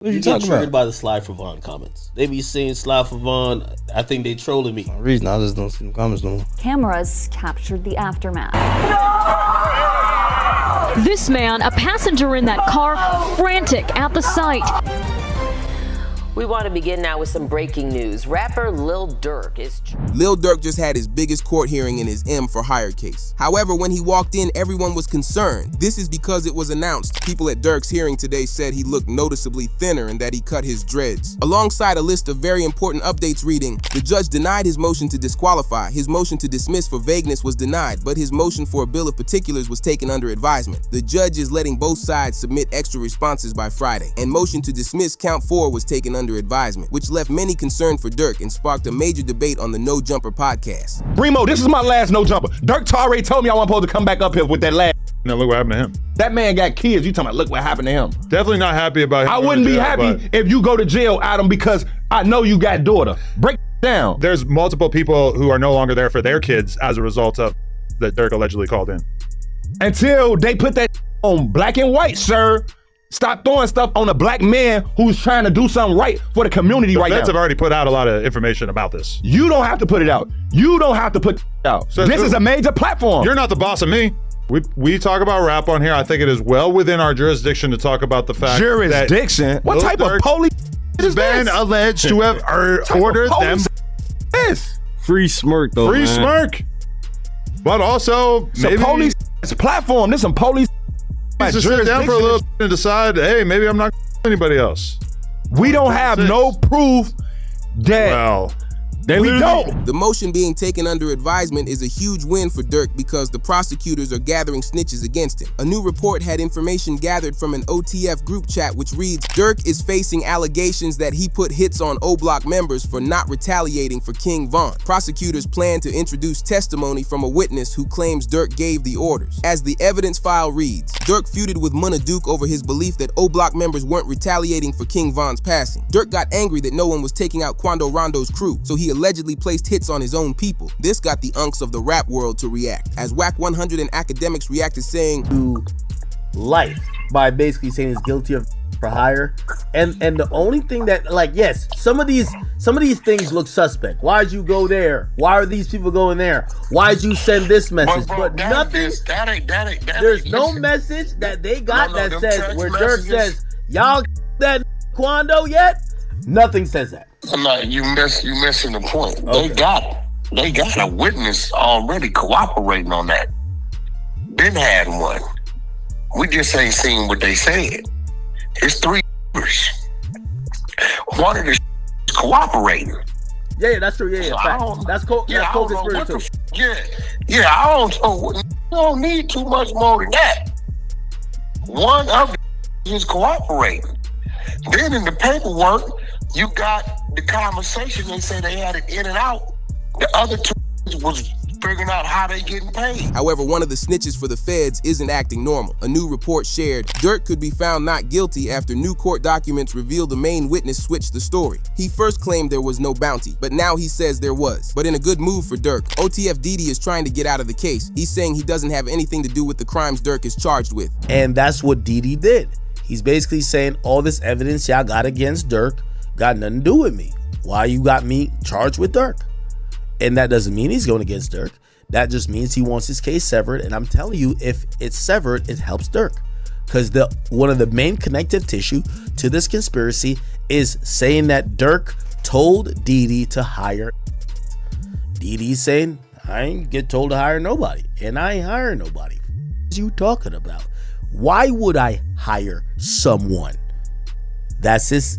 What are you talking about? By the Slide for Von comments. They be saying Slide for Von. I think they trolling me. No reason, I just don't see them comments no more. Cameras captured the aftermath. No! This man, a passenger in that car, frantic at the sight. We want to begin now with some breaking news. Rapper Lil Durk is... Lil Durk just had his biggest court hearing in his M for Hire case. However, when he walked in, everyone was concerned. This is because it was announced. People at Durk's hearing today said he looked noticeably thinner and that he cut his dreads. Alongside a list of very important updates reading, the judge denied his motion to disqualify. His motion to dismiss for vagueness was denied, but his motion for a bill of particulars was taken under advisement. The judge is letting both sides submit extra responses by Friday, and motion to dismiss count 4 was taken under advisement, which left many concerned for Durk and sparked a major debate on the No Jumper podcast. Remo, this is my last No Jumper. Durk already told me I wasn't supposed to come back up here with that last. Now look what happened to him. That man got kids. You talking about look what happened to him. Definitely not happy about him. I wouldn't be happy if you go to jail, Adam, because I know you got daughter. Break down. There's multiple people who are no longer there for their kids as a result of that Durk allegedly called in. Until they put that on black and white, sir. Stop throwing stuff on a black man who's trying to do something right for the community right now. The feds have already put out a lot of information about this. You don't have to put it out. You don't have to put it out. So this is a major platform. You're not the boss of me. We talk about rap on here. I think it is well within our jurisdiction to talk about the fact that what type of police has been alleged to have ordered them. This free smirk though. Free smirk. But also maybe police platform. This some police. Just sit down for a little and decide, hey, maybe I'm not anybody else. We don't have no proof that. Well, we don't. The motion being taken under advisement is a huge win for Durk because the prosecutors are gathering snitches against him. A new report had information gathered from an OTF group chat which reads, Durk is facing allegations that he put hits on O-Block members for not retaliating for King Von. Prosecutors plan to introduce testimony from a witness who claims Durk gave the orders. As the evidence file reads, Durk feuded with Munna Duke over his belief that O-Block members weren't retaliating for King Von's passing. Durk got angry that no one was taking out Quando Rondo's crew, so he allegedly placed hits on his own people. This got the unks of the rap world to react, as Whack 100 and academics reacted saying, to life by basically saying he's guilty of for hire. And the only thing that, like, yes, some of these things look suspect. Why'd you go there? Why are these people going there? Why'd you send this message? But nothing. There's no message that they got that says where Durk says, y'all that Quando yet? Nothing says that. No, you missing the point. Okay. They got a witness already cooperating on that. Been had one. We just ain't seen what they said. It's 3 years. One of the cooperating. Yeah, that's true. Yeah, that's co-conspirator too. Yeah, I don't know. You don't need too much more than that. One of the is cooperating. Then in the paperwork, you got the conversation. They say they had it in and out. The other 2 was figuring out how they getting paid. However, one of the snitches for the feds isn't acting normal. A new report shared, Durk could be found not guilty after new court documents reveal the main witness switched the story. He first claimed there was no bounty, but now he says there was. But in a good move for Durk, OTF Didi is trying to get out of the case. He's saying he doesn't have anything to do with the crimes Durk is charged with. And that's what Didi did. He's basically saying all this evidence y'all got against Durk got nothing to do with me. Why you got me charged with Durk? And that doesn't mean he's going against Durk. That just means he wants his case severed. And I'm telling you, if it's severed, it helps Durk. Because one of the main connective tissue to this conspiracy is saying that Durk told Didi to hire. Didi's saying, I ain't get told to hire nobody. And I ain't hire nobody. What are you talking about? Why would I hire someone? That's his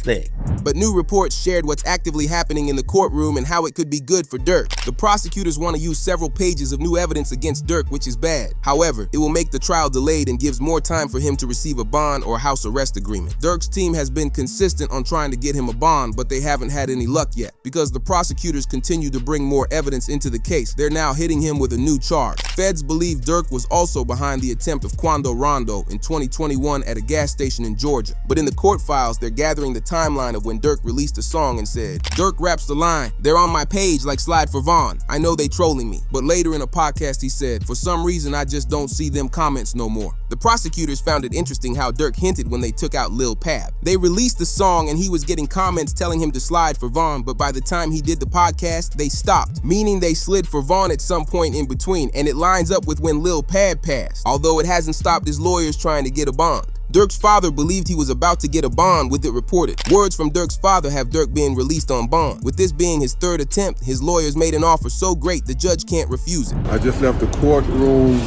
thing. But new reports shared what's actively happening in the courtroom and how it could be good for Durk. The prosecutors want to use several pages of new evidence against Durk, which is bad. However, it will make the trial delayed and gives more time for him to receive a bond or house arrest agreement. Durk's team has been consistent on trying to get him a bond, but they haven't had any luck yet. Because the prosecutors continue to bring more evidence into the case, they're now hitting him with a new charge. Feds believe Durk was also behind the attempt of Quando Rondo in 2021 at a gas station in Georgia. But in the court court files, they're gathering the timeline of when Durk released a song and said, Durk raps the line, "They're on my page like Slide for Von. I know they trolling me." But later in a podcast he said, "For some reason I just don't see them comments no more." The prosecutors found it interesting how Durk hinted when they took out Lil Pab. They released the song and he was getting comments telling him to slide for Von, but by the time he did the podcast, they stopped, meaning they slid for Von at some point in between, and it lines up with when Lil Pab passed, although it hasn't stopped his lawyers trying to get a bond. Durk's father believed he was about to get a bond with it reported. Words from Durk's father have Durk being released on bond. With this being his third attempt, his lawyers made an offer so great the judge can't refuse it. I just left the courtroom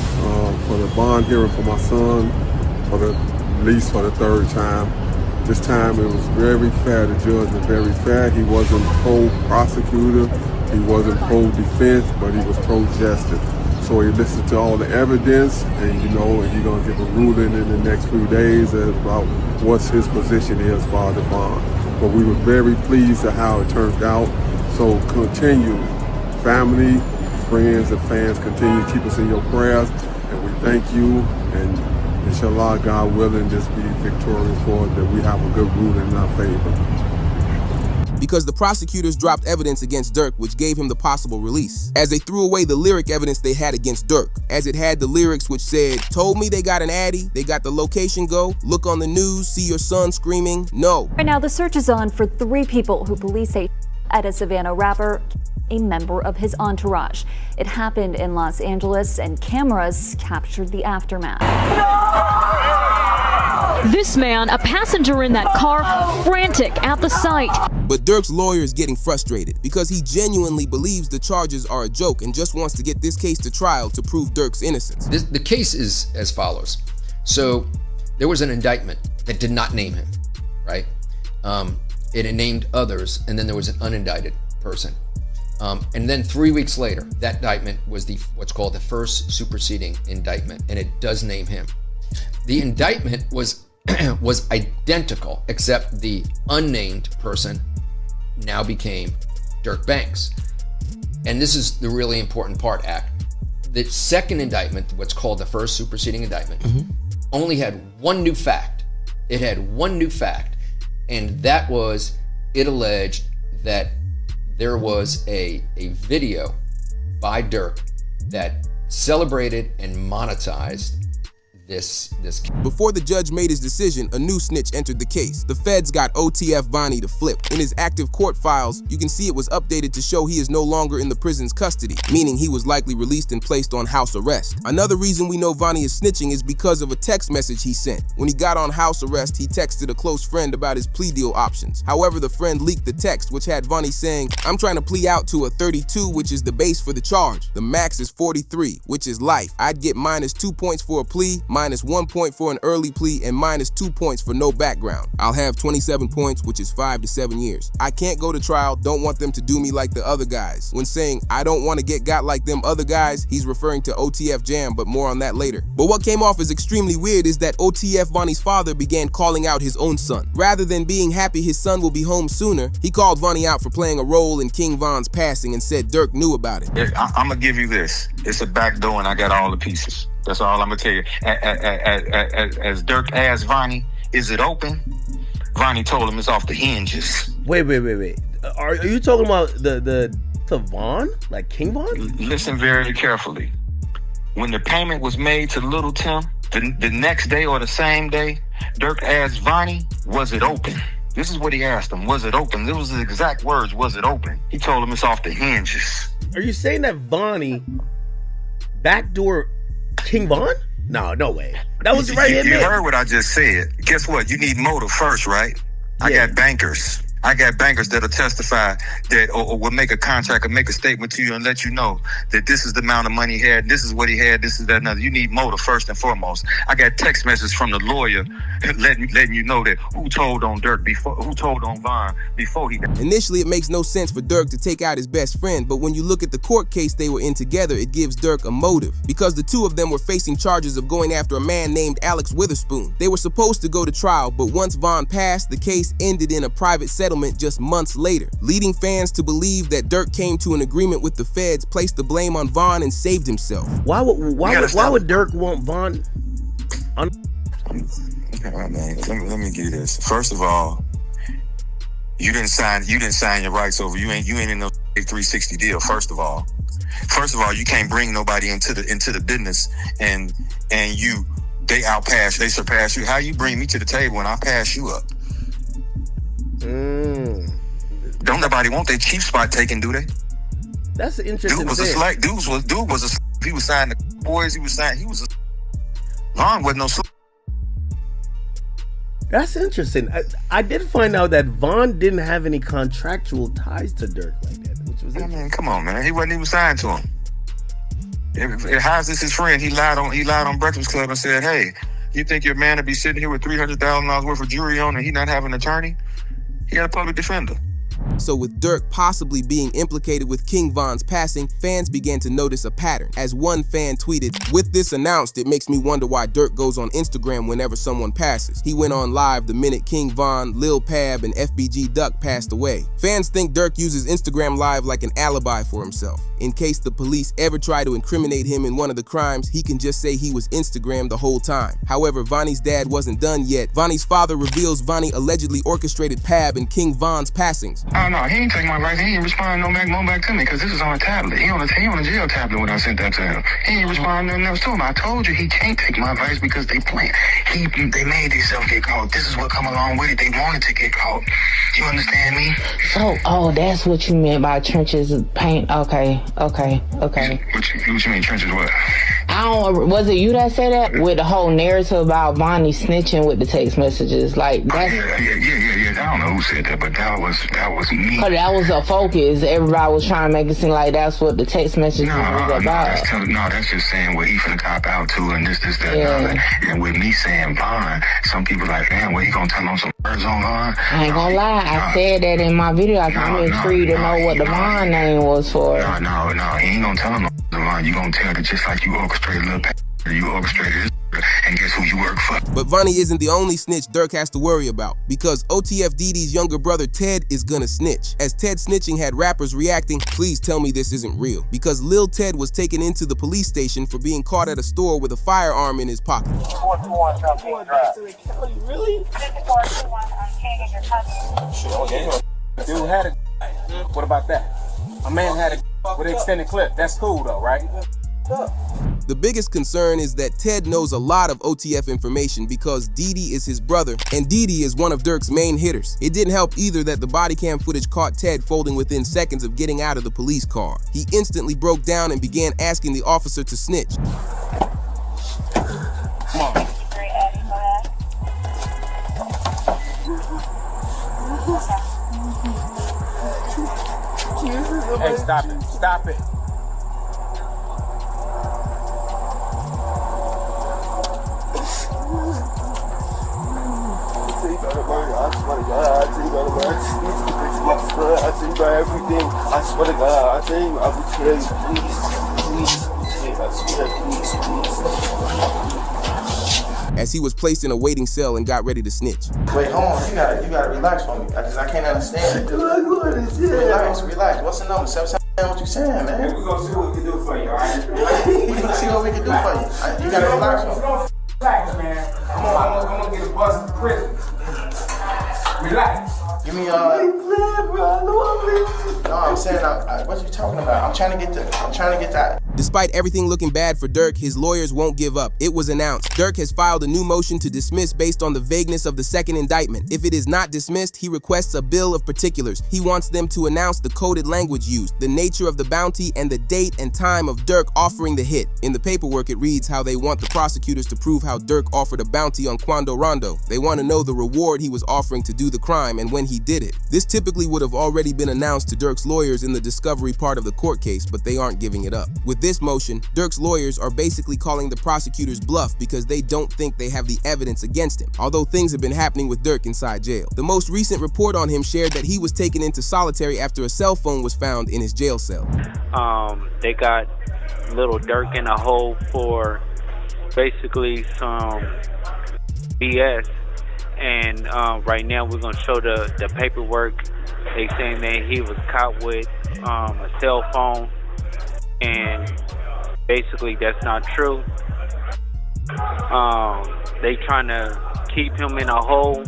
for the bond hearing for my son, for the third time. This time it was very fair. The judge was very fair. He wasn't pro-prosecutor, he wasn't pro-defense, but he was pro-justice. So he listened to all the evidence, and he's gonna give a ruling in the next few days about what his position is for the bond. But we were very pleased at how it turned out. So continue, family, friends, and fans, continue to keep us in your prayers, and we thank you. And inshallah, God willing, this be victorious for us, that we have a good ruling in our favor. Because the prosecutors dropped evidence against Durk, which gave him the possible release, as they threw away the lyric evidence they had against Durk, as it had the lyrics which said, "Told me they got an addy, they got the location go, look on the news, see your son screaming, no." Right now, the search is on for 3 people who police say at a Savannah rapper, a member of his entourage. It happened in Los Angeles, and cameras captured the aftermath. This man, a passenger in that car, frantic at the sight. But Durk's lawyer is getting frustrated because he genuinely believes the charges are a joke and just wants to get this case to trial to prove Durk's innocence. The case is as follows. So there was an indictment that did not name him, right? It named others, and then there was an unindicted person. And then 3 weeks later, that indictment was what's called the first superseding indictment, and it does name him. The indictment was identical, except the unnamed person now became Durk Banks. And this is the really important part, Act. The second indictment, what's called the first superseding indictment, only had one new fact. It had one new fact, and that was it alleged that there was a video by Durk that celebrated and monetized this. Before the judge made his decision, a new snitch entered the case. The feds got OTF Vonnie to flip. In his active court files, you can see it was updated to show he is no longer in the prison's custody, meaning he was likely released and placed on house arrest. Another reason we know Vonnie is snitching is because of a text message he sent. When he got on house arrest, he texted a close friend about his plea deal options. However, the friend leaked the text, which had Vonnie saying, "I'm trying to plea out to a 32, which is the base for the charge. The max is 43, which is life. I'd get -2 points for a plea, -1 point for an early plea, and -2 points for no background. I'll have 27 points, which is 5 to 7 years. I can't go to trial, don't want them to do me like the other guys." When saying, "I don't want to get got like them other guys," he's referring to OTF Jam, but more on that later. But what came off as extremely weird is that OTF Vonnie's father began calling out his own son. Rather than being happy his son will be home sooner, he called Vonnie out for playing a role in King Von's passing and said Durk knew about it. I'm gonna give you this. It's a back door and I got all the pieces. That's all I'm gonna tell you. As Durk asked Vonnie, "Is it open?" Vonnie told him it's off the hinges. Wait. Are you talking about the Von? Like King Von? Listen very carefully. When the payment was made to Little Tim, the next day or the same day, Durk asked Vonnie, "Was it open?" This is what he asked him. Was it open? This was the exact words. Was it open? He told him it's off the hinges. Are you saying that Vonnie backdoor King Von? No way. That was right here. You heard what I just said. Guess what? You need motive first, right? I got bankers. I got bankers that'll testify that or will make a contract or make a statement to you and let you know that this is the amount of money he had, this is what he had, this is that, another. You need motive first and foremost. I got text messages from the lawyer letting you know that who told on Durk who told on Von before he died. Initially, it makes no sense for Durk to take out his best friend, but when you look at the court case they were in together, it gives Durk a motive because the two of them were facing charges of going after a man named Alex Witherspoon. They were supposed to go to trial, but once Von passed, the case ended in a private settlement just months later, leading fans to believe that Durk came to an agreement with the feds, placed the blame on Von, and saved himself. Why would Durk want Von? All right, man. Let me give you this. First of all, you didn't sign your rights over. You ain't in no 360 deal. First of all, you can't bring nobody into the business and they surpass you. How you bring me to the table when I pass you up? Don't nobody want their chief spot taken, do they? That's an interesting Dude was thing. a select. He was signed to boys. He was Vaughn wasn't no select. That's interesting. I did find out that Vaughn didn't have any contractual ties to Durk like that, which was interesting. I mean, come on, man. He wasn't even signed to him. How's this his friend? He lied on Breakfast Club and said, "Hey, you think your man would be sitting here with $300,000 worth of jewelry on and he not have an attorney? He had a public defender." So with Durk possibly being implicated with King Von's passing, fans began to notice a pattern. As one fan tweeted, "With this announced, it makes me wonder why Durk goes on Instagram whenever someone passes. He went on live the minute King Von, Lil Pab, and FBG Duck passed away." Fans think Durk uses Instagram Live like an alibi for himself. In case the police ever try to incriminate him in one of the crimes, he can just say he was Instagram the whole time. However, Vonnie's dad wasn't done yet. Vonnie's father reveals Vonnie allegedly orchestrated Pab and King Von's passings. Oh no, he ain't take my rights. He ain't respond no back to me because this is on a tablet. He on a jail tablet when I sent that to him. He ain't respond nothing else to him. I told you he can't take my advice because they playing. They made themselves get caught. This is what come along with it. They wanted to get caught. You understand me? So, that's what you meant by trenches of paint. Okay. What you mean trenches? What? Was it you that said that with the whole narrative about Vonnie snitching with the text messages? Like that's Yeah. I don't know who said that, but that was me. Cause that was a focus. Everybody was trying to make it seem like that's what the text messages was about. That's just saying what he finna cop out to and this, that, and other. And with me saying Von, some people like, man, what he gonna tell on some words on Von? I ain't gonna lie, I said that in my video. I'm intrigued to know what the Von name was for. No, he ain't gonna tell him no Von. You gonna tell it just like you orchestrated Lil Pab. You orchestrated this, and guess who you work for? But Vonnie isn't the only snitch Durk has to worry about, because OTF DD's younger brother Ted is gonna snitch. As Ted snitching had rappers reacting, "Please tell me this isn't real," because Lil Ted was taken into the police station for being caught at a store with a firearm in his pocket. Really? Dude had a. What about that? A man had a with an extended clip. That's cool though, right? The biggest concern is that Ted knows a lot of OTF information because Didi is his brother, and Didi is one of Durk's main hitters. It didn't help either that the body cam footage caught Ted folding within seconds of getting out of the police car. He instantly broke down and began asking the officer to snitch. Come on. Hey, stop it. Stop it. I swear to God, I tell you, I will tell you, please, I swear, please. As he was placed in a waiting cell and got ready to snitch. Wait, hold on, you gotta relax for me, because I can't understand. Relax. What's the number? 7 what you saying, man? We're gonna see what we can do for you, all right? We're gonna see what we can do for you. You gotta relax for me. Relax, man. I'm gonna get a bus to prison. Relax. Give me no, I'm saying, what you talking about? I'm trying to get that. Despite everything looking bad for Durk, his lawyers won't give up. It was announced. Durk has filed a new motion to dismiss based on the vagueness of the second indictment. If it is not dismissed, he requests a bill of particulars. He wants them to announce the coded language used, the nature of the bounty, and the date and time of Durk offering the hit. In the paperwork, it reads how they want the prosecutors to prove how Durk offered a bounty on Quando Rondo. They want to know the reward he was offering to do the crime and when he did it. This typically would have already been announced to Durk's lawyers in the discovery part of the court case, but they aren't giving it up. With this motion, Durk's lawyers are basically calling the prosecutors bluff because they don't think they have the evidence against him, although things have been happening with Durk inside jail. The most recent report on him shared that he was taken into solitary after a cell phone was found in his jail cell. They got Lil Durk in a hole for basically some BS, and right now we're going to show the paperwork. They saying that he was caught with a cell phone, and basically that's not true. They trying to keep him in a hole,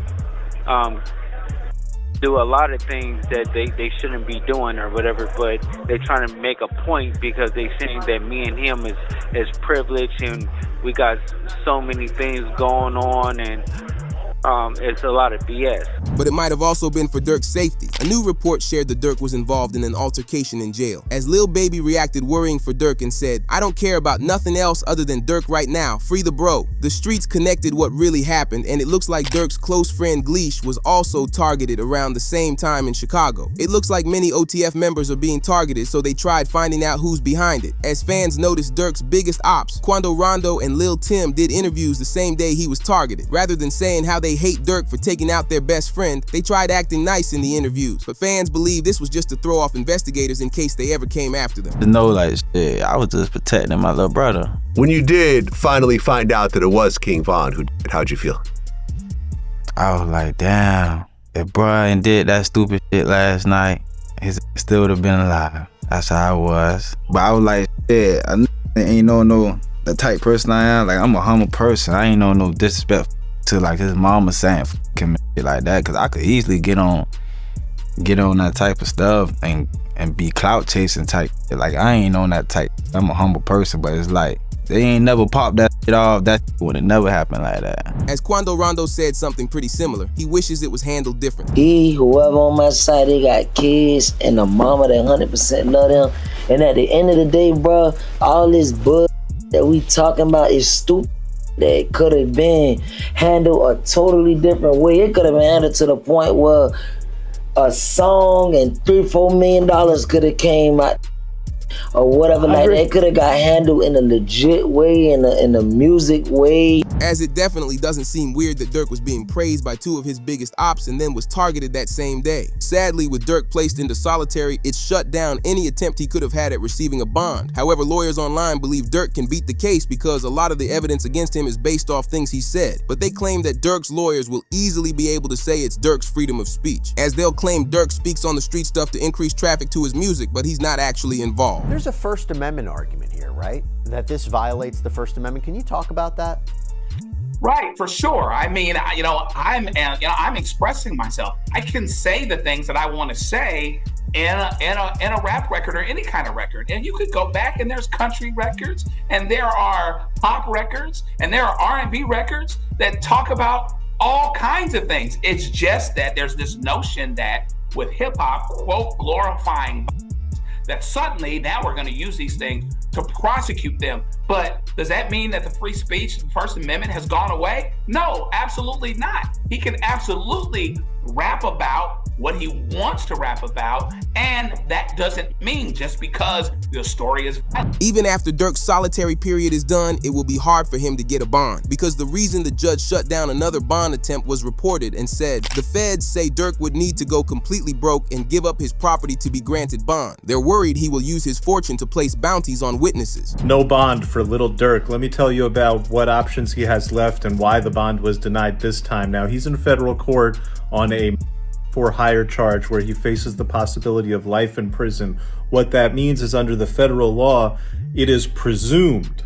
do a lot of things that they shouldn't be doing or whatever, but they're trying to make a point because they saying that me and him is privileged and we got so many things going on, and it's a lot of BS. But it might have also been for Durk's safety. A new report shared that Durk was involved in an altercation in jail. As Lil Baby reacted worrying for Durk and said, "I don't care about nothing else other than Durk right now. Free the bro." The streets connected what really happened, and it looks like Durk's close friend Gleesh was also targeted around the same time in Chicago. It looks like many OTF members are being targeted, so they tried finding out who's behind it. As fans noticed, Durk's biggest ops, Quando Rondo and Lil Tim, did interviews the same day he was targeted. Rather than saying how they hate Durk for taking out their best friend, they tried acting nice in the interviews. But fans believe this was just to throw off investigators in case they ever came after them. No, like, shit, I was just protecting my little brother. When you did finally find out that it was King Von who did it, how'd you feel? I was like, damn, if Brian did that stupid shit last night, he still would have been alive. That's how I was. But I was like, shit, I ain't no the type person I am. Like, I'm a humble person. I ain't no disrespect to like his mama saying him shit like that, cause I could easily get on that type of stuff and be clout chasing type. Like, I ain't on that type. I'm a humble person, but it's like they ain't never popped that shit off. That would have never happened like that. As Quando Rondo said something pretty similar, he wishes it was handled different. Whoever on my side, they got kids and a mama that 100% love them. And at the end of the day, bro, all this bull that we talking about is stupid. That could have been handled a totally different way. It could have been handled to the point where a song and $3-4 million could have came out or whatever. Like, they could have got handled in a legit way, in a music way. As it definitely doesn't seem weird that Durk was being praised by two of his biggest ops and then was targeted that same day. Sadly, with Durk placed into solitary, it shut down any attempt he could have had at receiving a bond. However, lawyers online believe Durk can beat the case because a lot of the evidence against him is based off things he said. But they claim that Durk's lawyers will easily be able to say it's Durk's freedom of speech, as they'll claim Durk speaks on the street stuff to increase traffic to his music, but he's not actually involved. There's a First Amendment argument here, right? That this violates the First Amendment. Can you talk about that? Right, for sure. I mean, I'm expressing myself. I can say the things that I want to say in a rap record or any kind of record. And you could go back and there's country records and there are pop records and there are R&B records that talk about all kinds of things. It's just that there's this notion that with hip hop, quote, glorifying that suddenly now we're going to use these things to prosecute them. But does that mean that the free speech, the First Amendment has gone away? No, absolutely not. He can absolutely rap about what he wants to rap about, and that doesn't mean just because the story is violent. Even after Durk's solitary period is done, it will be hard for him to get a bond, because the reason the judge shut down another bond attempt was reported and said the feds say Durk would need to go completely broke and give up his property to be granted bond. They're worried he will use his fortune to place bounties on witnesses. No bond for Lil Durk. Let me tell you about what options he has left and why the bond was denied this time. Now, he's in federal court on a for hire charge where he faces the possibility of life in prison. What that means is under the federal law, it is presumed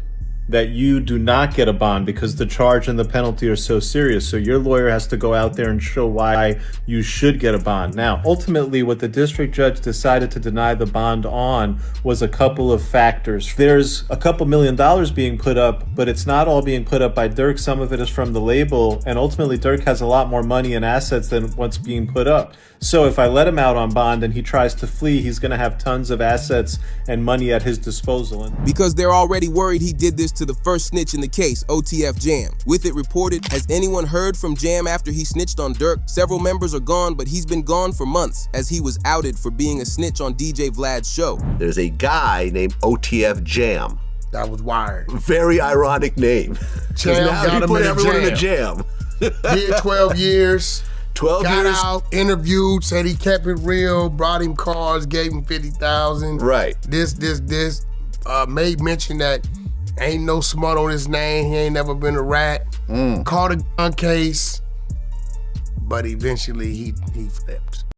that you do not get a bond because the charge and the penalty are so serious. So your lawyer has to go out there and show why you should get a bond. Now, ultimately, what the district judge decided to deny the bond on was a couple of factors. There's a couple $1 million being put up, but it's not all being put up by Durk. Some of it is from the label, and ultimately Durk has a lot more money and assets than what's being put up. So if I let him out on bond and he tries to flee, he's going to have tons of assets and money at his disposal. Because they're already worried he did this to the first snitch in the case, OTF Jam. With it reported, has anyone heard from Jam after he snitched on Durk? Several members are gone, but he's been gone for months as he was outed for being a snitch on DJ Vlad's show. There's a guy named OTF Jam. That was wired. Very ironic name. Jam now got he him put in everyone in a jam. jam. Did 12 years. 12 got years. Out, interviewed, said he kept it real, brought him cars, gave him 50,000. Right. This. Made mention that ain't no smut on his name. He ain't never been a rat. Caught a gun case, but eventually he flipped.